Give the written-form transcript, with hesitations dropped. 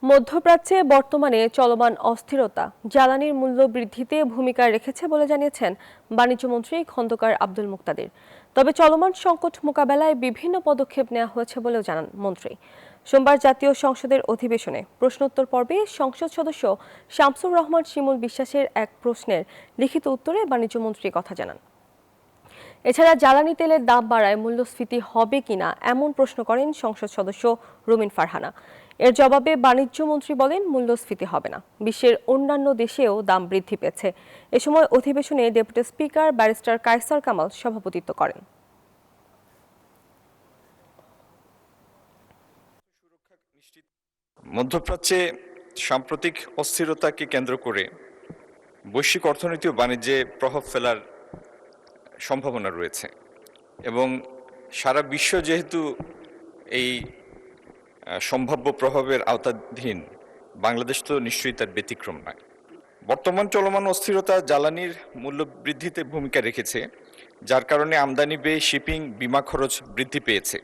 মধ্যপ্রাচ্যে বর্তমানে চলমান অস্থিরতা জ্বালানির মূল্য বৃদ্ধিতে ভূমিকা রেখেছে বলে জানিয়েছেন বাণিজ্যমন্ত্রী খন্দকার আব্দুল মুক্তাদির। তবে চলমান সংকট মোকাবেলায় বিভিন্ন পদক্ষেপ নেওয়া হয়েছে বলেও জানান মন্ত্রী। সোমবার জাতীয় সংসদের অধিবেশনে প্রশ্নোত্তর পর্বে সংসদ সদস্য শামসুর রহমান শিমুল বিশ্বাসের এক প্রশ্নের লিখিত উত্তরে বাণিজ্যমন্ত্রী কথা জানান। এছাড়া জ্বালানি তেলের দাম বাড়ায় মূল্যস্ফীতি হবে কিনা এমন প্রশ্ন করেন সংসদ সদস্য রুমিন ফারহানা। এর জবাবে বাণিজ্য মন্ত্রী বলেন, মূল্যস্ফীতি হবে না, বিশ্বের অন্যান্য দেশেও দাম বৃদ্ধি পেয়েছে। এ সময় অধিবেশনে deputy speaker barrister Kaiser Kamal সভাপতিত্ব করেন। মধ্যপ্রাচ্যে সাম্প্রতিক অস্থিরতাকে কেন্দ্র করে বৈশ্বিক অর্থনীতি ও বাণিজ্যে প্রভাব ফেলার সম্ভাবনা রয়েছে এবং সারা বিশ্ব যেহেতু এই সম্ভাব্য প্রভাবের আওতাধীন, বাংলাদেশ তো নিশ্চয়ই তার ব্যতিক্রম নয়। বর্তমান চলমান অস্থিরতা জ্বালানির মূল্য বৃদ্ধিতে ভূমিকা রেখেছে, যার কারণে আমদানি ব্যয়, শিপিং, বীমা খরচ বৃদ্ধি পেয়েছে।